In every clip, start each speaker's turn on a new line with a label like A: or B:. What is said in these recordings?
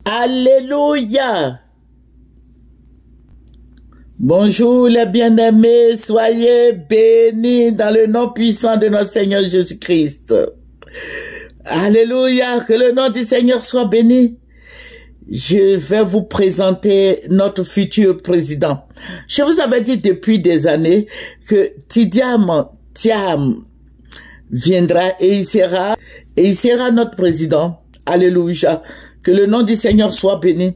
A: Alléluia. Bonjour les bien-aimés, soyez bénis dans le nom puissant de notre Seigneur Jésus-Christ. Alléluia, que le nom du Seigneur soit béni. Je vais vous présenter notre futur président. Je vous avais dit depuis des années que Tidiane Thiam viendra et il sera notre président. Alléluia. Que le nom du Seigneur soit béni.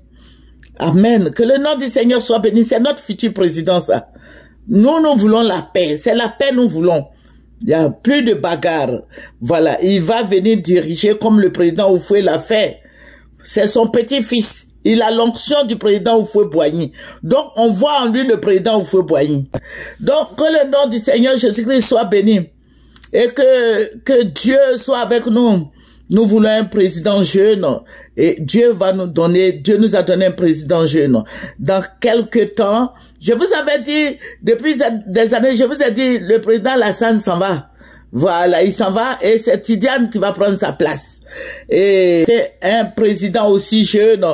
A: Amen. Que le nom du Seigneur soit béni. C'est notre futur président, ça. Nous voulons la paix. C'est la paix nous voulons. Il n'y a plus de bagarre. Voilà. Il va venir diriger comme le président Houphouët l'a fait. C'est son petit-fils. Il a l'onction du président Houphouët-Boigny. Donc, on voit en lui le président Houphouët-Boigny. Donc, que le nom du Seigneur Jésus-Christ soit béni. Et que Dieu soit avec nous. Nous voulons un président jeune et Dieu va nous donner, Dieu nous a donné un président jeune. Dans quelques temps, je vous avais dit, depuis des années, je vous ai dit, le président Alassane s'en va. Voilà, il s'en va et c'est Tidiane qui va prendre sa place. Et c'est un président aussi jeune.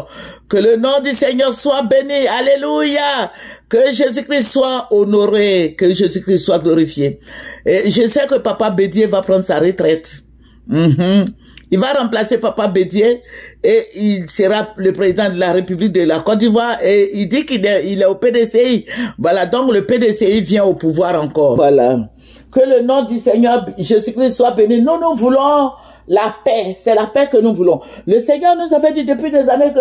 A: Que le nom du Seigneur soit béni. Alléluia. Que Jésus-Christ soit honoré. Que Jésus-Christ soit glorifié. Et je sais que Papa Bédié va prendre sa retraite. Il va remplacer Papa Bédié et il sera le président de la République de la Côte d'Ivoire et il dit qu'il est au PDCI. Voilà, donc le PDCI vient au pouvoir encore. Voilà. Que le nom du Seigneur Jésus-Christ soit béni. Nous voulons la paix. C'est la paix que nous voulons. Le Seigneur nous avait dit depuis des années que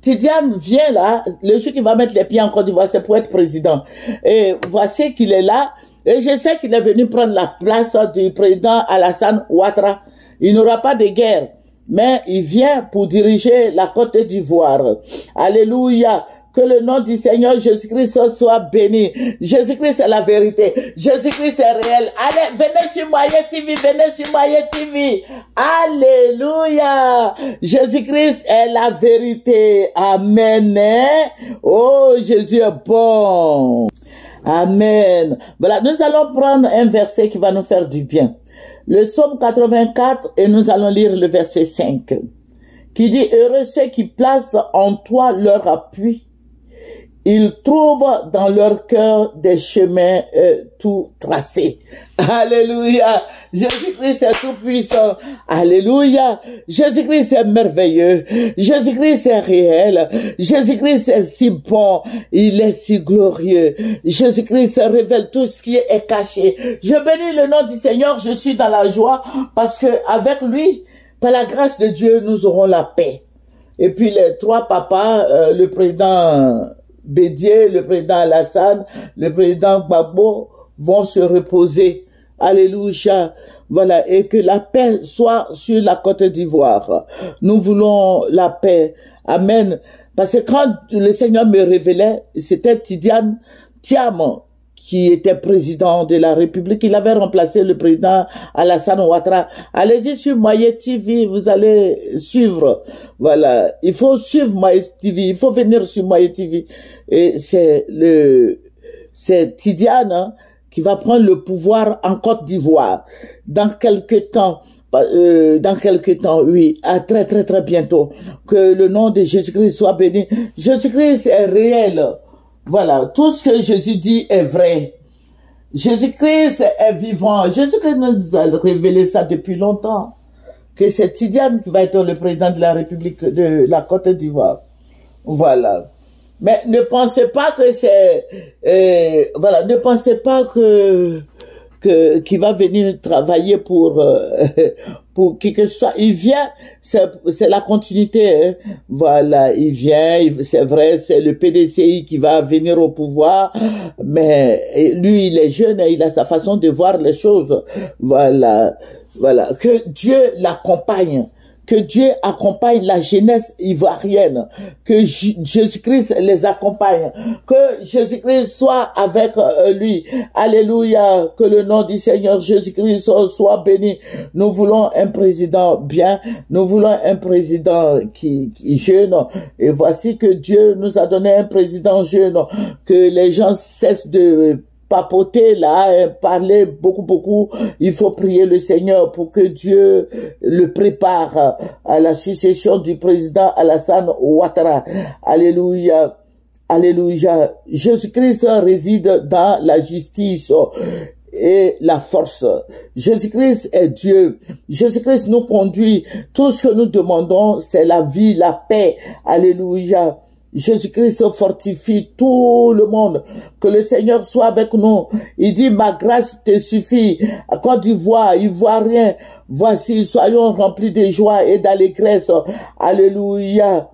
A: Tidiane vient là, le jour qui va mettre les pieds en Côte d'Ivoire, c'est pour être président. Et voici qu'il est là. Et je sais qu'il est venu prendre la place du président Alassane Ouattara. Il n'aura pas de guerre, mais il vient pour diriger la Côte d'Ivoire. Alléluia. Que le nom du Seigneur Jésus-Christ soit béni. Jésus-Christ est la vérité. Jésus-Christ est réel. Allez, venez sur Moyen TV, venez sur Moyen TV. Alléluia. Jésus-Christ est la vérité. Amen. Oh, Jésus est bon. Amen. Voilà, nous allons prendre un verset qui va nous faire du bien. Le psaume 84, et nous allons lire le verset 5, qui dit « Heureux ceux qui placent en toi leur appui, ils trouvent dans leur cœur des chemins tout tracés. » Alléluia. Jésus-Christ est tout puissant. Alléluia. Jésus-Christ est merveilleux. Jésus-Christ est réel. Jésus-Christ est si bon. Il est si glorieux. Jésus-Christ révèle tout ce qui est caché. Je bénis le nom du Seigneur. Je suis dans la joie parce que avec lui, par la grâce de Dieu, nous aurons la paix. Et puis les trois papas, le président Bédié, le président Alassane, le président Gbagbo vont se reposer. Alléluia. Voilà. Et que la paix soit sur la Côte d'Ivoire. Nous voulons la paix. Amen. Parce que quand le Seigneur me révélait, c'était Tidiane Thiam qui était président de la République. Il avait remplacé le président Alassane Ouattara. Allez-y sur Moyen TV, vous allez suivre. Voilà. Il faut suivre Moyen TV. Il faut venir sur Moyen TV. Et c'est Tidiane, hein, qui va prendre le pouvoir en Côte d'Ivoire dans quelques temps. Oui, à très bientôt. Que le nom de Jésus-Christ soit béni. Jésus-Christ est réel. Voilà, tout ce que Jésus dit est vrai. Jésus-Christ est vivant. Jésus-Christ nous a révélé ça depuis longtemps. Que c'est Tidiane qui va être le président de la République de la Côte d'Ivoire. Voilà. Mais ne pensez pas que c'est... voilà, ne pensez pas qu'il va venir travailler pour qui que ce soit. Il vient, c'est la continuité. Hein. Voilà, il vient, c'est vrai, c'est le PDCI qui va venir au pouvoir, mais lui, il est jeune, il a sa façon de voir les choses. Voilà, voilà, que Dieu l'accompagne. Que Dieu accompagne la jeunesse ivoirienne, que Jésus-Christ les accompagne, que Jésus-Christ soit avec lui. Alléluia, que le nom du Seigneur Jésus-Christ soit béni. Nous voulons un président bien, nous voulons un président qui jeune, et voici que Dieu nous a donné un président jeune, que les gens cessent de papoté là, parler beaucoup. Il faut prier le Seigneur pour que Dieu le prépare à la succession du président Alassane Ouattara. Alléluia. Alléluia. Jésus-Christ réside dans la justice et la force. Jésus-Christ est Dieu. Jésus-Christ nous conduit. Tout ce que nous demandons, c'est la vie, la paix. Alléluia. Jésus-Christ fortifie tout le monde. Que le Seigneur soit avec nous. Il dit, ma grâce te suffit. Quand tu vois, il voit rien. Voici, soyons remplis de joie et d'allégresse. Alléluia.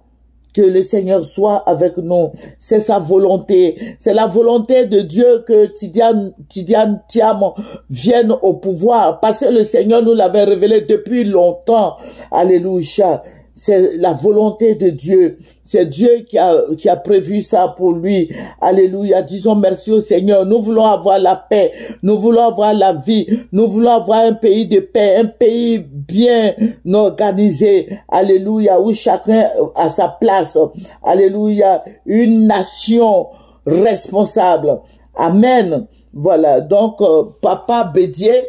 A: Que le Seigneur soit avec nous. C'est sa volonté. C'est la volonté de Dieu que Tidiane Thiam vienne au pouvoir. Parce que le Seigneur nous l'avait révélé depuis longtemps. Alléluia. C'est la volonté de Dieu. C'est Dieu qui a prévu ça pour lui. Alléluia. Disons merci au Seigneur. Nous voulons avoir la paix. Nous voulons avoir la vie. Nous voulons avoir un pays de paix. Un pays bien organisé. Alléluia. Où chacun a sa place. Alléluia. Une nation responsable. Amen. Voilà. Donc, Papa Bédié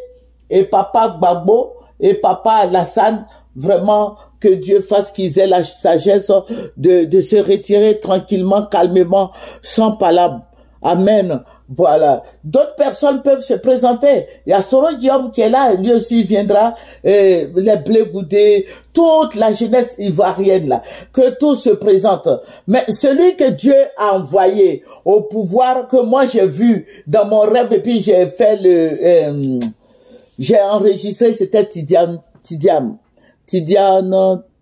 A: et Papa Gbagbo et Papa Alassane, vraiment, que Dieu fasse qu'ils aient la sagesse de se retirer tranquillement, calmement, sans palabre. Amen. Voilà. D'autres personnes peuvent se présenter. Il y a Soro Guillaume qui est là, lui aussi viendra, les Blé Goudé, toute la jeunesse ivoirienne là, que tout se présente. Mais celui que Dieu a envoyé au pouvoir, que moi j'ai vu dans mon rêve, et puis j'ai fait j'ai enregistré, c'était Tidiane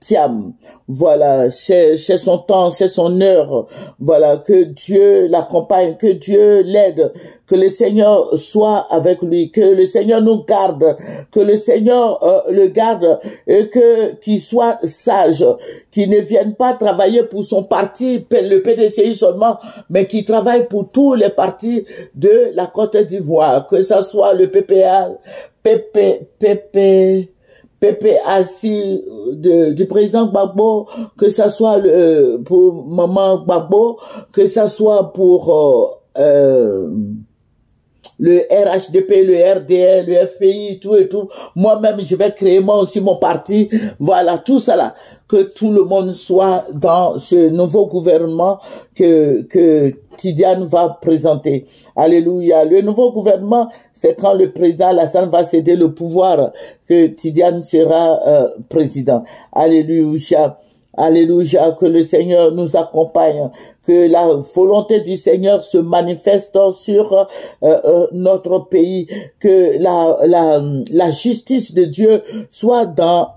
A: Thiam. Voilà, c'est son temps, c'est son heure. Voilà, que Dieu l'accompagne, que Dieu l'aide, que le Seigneur soit avec lui, que le Seigneur nous garde, que le Seigneur le garde et qu'il soit sage, qu'il ne vienne pas travailler pour son parti, le PDCI seulement, mais qu'il travaille pour tous les partis de la Côte d'Ivoire, que ça soit le PPAC du président Gbagbo, que ça soit pour maman Gbagbo, que ça soit pour le RHDP, le RDL, le FPI, tout et tout. Moi-même, je vais créer moi aussi mon parti. Voilà, tout ça là. Que tout le monde soit dans ce nouveau gouvernement que Tidiane va présenter. Alléluia. Le nouveau gouvernement, c'est quand le président Alassane va céder le pouvoir que Tidiane sera président. Alléluia. Alléluia. Que le Seigneur nous accompagne. Que la volonté du Seigneur se manifeste sur notre pays, que la justice de Dieu soit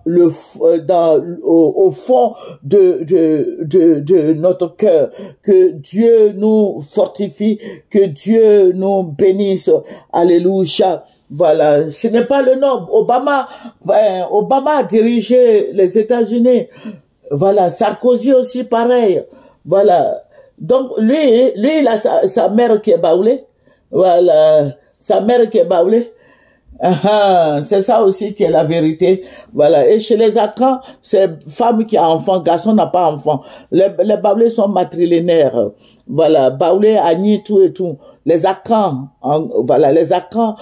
A: au fond de notre cœur, que Dieu nous fortifie, que Dieu nous bénisse. Alléluia. Voilà, ce n'est pas le nom. Obama a dirigé les États-Unis. Voilà, Sarkozy aussi pareil. Voilà. Donc, lui, il a sa mère qui est baoulée. Voilà. Sa mère qui est baoulée. C'est ça aussi qui est la vérité. Voilà. Et chez les Akans, c'est femme qui a enfant, garçon n'a pas enfant. Les baoulés sont matrilinéaires. Voilà. Baoulé, Agni, tout et tout. Les Akans, voilà, les Akans,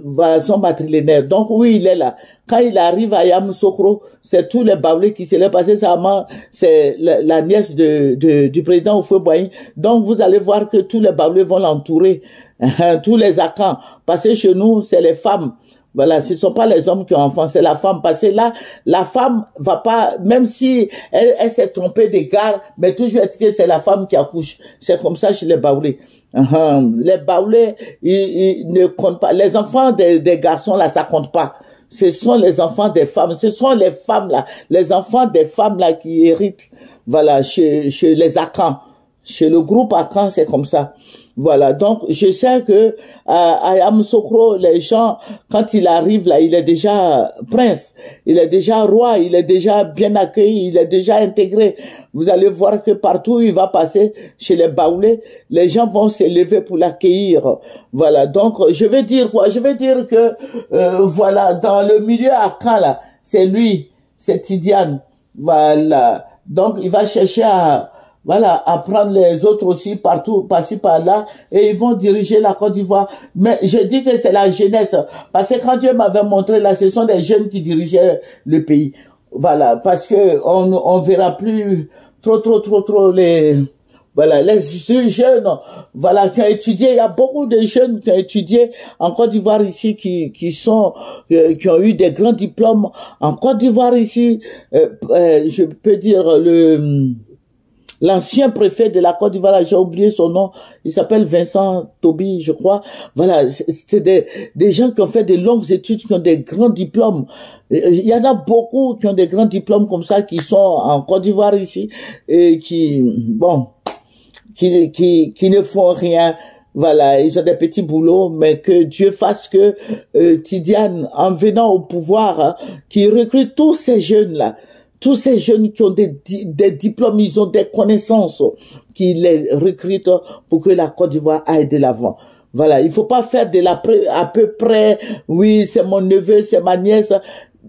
A: voilà, sont matrilinéaires. Donc oui, il est là. Quand il arrive à Yamoussoukro, c'est tous les baoulés qui se l'est passé. C'est la nièce du président Houphouët-Boigny. Donc vous allez voir que tous les baoulés vont l'entourer. Tous les Akans. Parce que chez nous, c'est les femmes. Voilà, ce ne sont pas les hommes qui ont enfant, c'est la femme. Parce que là, la femme va pas, même si elle s'est trompée d'égard, mais toujours est-ce que c'est la femme qui accouche. C'est comme ça chez les baoulés. Les baoulés, ils ne comptent pas. Les enfants des garçons, là, ça compte pas. Ce sont les enfants des femmes. Ce sont les femmes, là, les enfants des femmes, là, qui héritent. Voilà, chez les Akans. Chez le groupe Akan, c'est comme ça. Voilà, donc je sais que à Yamoussoukro, les gens, quand il arrive là, il est déjà prince, il est déjà roi, il est déjà bien accueilli, il est déjà intégré. Vous allez voir que partout où il va passer, chez les baoulés, les gens vont se lever pour l'accueillir. Voilà, donc je vais dire quoi? Je vais dire que voilà, dans le milieu Akan là, c'est lui, c'est Tidiane. Voilà, donc il va chercher à voilà, apprendre les autres aussi partout, par-ci, par-là, et ils vont diriger la Côte d'Ivoire. Mais je dis que c'est la jeunesse, parce que quand Dieu m'avait montré là, ce sont des jeunes qui dirigeaient le pays. Voilà, parce que on verra plus trop les, voilà, les jeunes, voilà, qui ont étudié, il y a beaucoup de jeunes qui ont étudié en Côte d'Ivoire ici, qui ont eu des grands diplômes en Côte d'Ivoire ici, je peux dire l'ancien préfet de la Côte d'Ivoire, j'ai oublié son nom, il s'appelle Vincent Toby, je crois. Voilà, c'est des gens qui ont fait de longues études, qui ont des grands diplômes. Il y en a beaucoup qui ont des grands diplômes comme ça, qui sont en Côte d'Ivoire ici, et qui ne font rien. Voilà, ils ont des petits boulots, mais que Dieu fasse que Tidiane, en venant au pouvoir, hein, qui recrute tous ces jeunes-là, tous ces jeunes qui ont des diplômes, ils ont des connaissances, qui les recrutent pour que la Côte d'Ivoire aille de l'avant. Voilà, il faut pas faire de la à peu près, oui, c'est mon neveu, c'est ma nièce,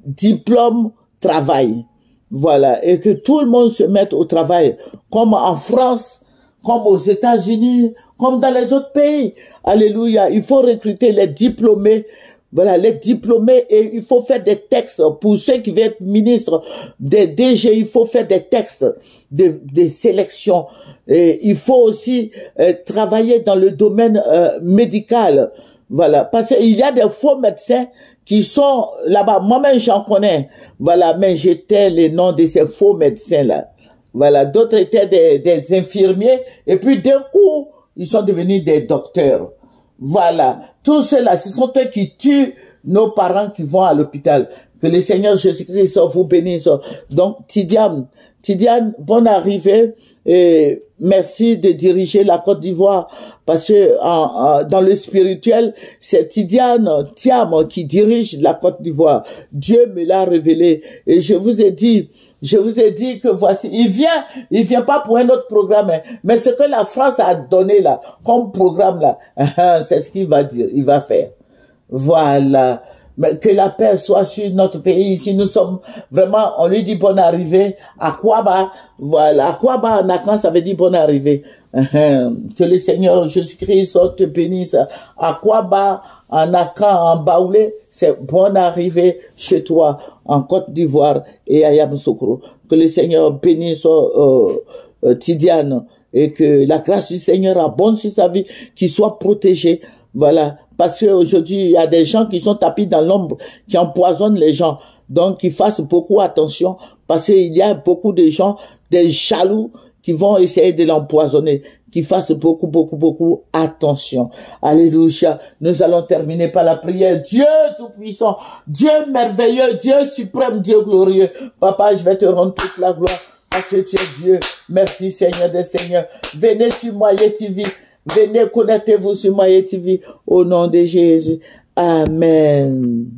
A: diplôme, travail. Voilà, et que tout le monde se mette au travail, comme en France, comme aux États-Unis, comme dans les autres pays. Alléluia, il faut recruter les diplômés. Voilà, les diplômés, et il faut faire des textes pour ceux qui veulent être ministres, des DG, il faut faire des textes de sélection. Et il faut aussi travailler dans le domaine médical. Voilà, parce qu'il y a des faux médecins qui sont là-bas. Moi-même, j'en connais. Voilà, mais j'étais les noms de ces faux médecins-là. Voilà, d'autres étaient des infirmiers, et puis d'un coup, ils sont devenus des docteurs. Voilà, tout cela, ce sont eux qui tuent nos parents qui vont à l'hôpital. Que le Seigneur Jésus-Christ vous bénisse. Donc, Tidiane, bonne arrivée, et merci de diriger la Côte d'Ivoire, parce que dans le spirituel, c'est Tidiane Thiam qui dirige la Côte d'Ivoire. Dieu me l'a révélé, et je vous ai dit que voici, il vient pas pour un autre programme, hein, mais ce que la France a donné là, comme programme là, c'est ce qu'il va dire, il va faire. Voilà. Mais que la paix soit sur notre pays. Ici, nous sommes vraiment, on lui dit bonne arrivée. Akwaba, voilà. Akwaba en Akan, ça veut dire bonne arrivée. Que le Seigneur Jésus-Christ te bénisse. Akwaba en Akan, en Baoulé, c'est bonne arrivée chez toi, en Côte d'Ivoire et à Yamoussoukro. Que le Seigneur bénisse Tidiane, et que la grâce du Seigneur abonde sur sa vie, qu'il soit protégé. Voilà. Parce qu'aujourd'hui, il y a des gens qui sont tapis dans l'ombre, qui empoisonnent les gens. Donc, qu'ils fassent beaucoup attention, parce qu'il y a beaucoup de gens, des jaloux, qui vont essayer de l'empoisonner. Qu'ils fassent beaucoup attention. Alléluia. Nous allons terminer par la prière. Dieu tout-puissant, Dieu merveilleux, Dieu suprême, Dieu glorieux. Papa, je vais te rendre toute la gloire, parce que tu es Dieu. Merci, Seigneur des Seigneurs. Venez sur Moyen TV. Venez, connectez-vous sur Moyen TV au nom de Jésus. Amen.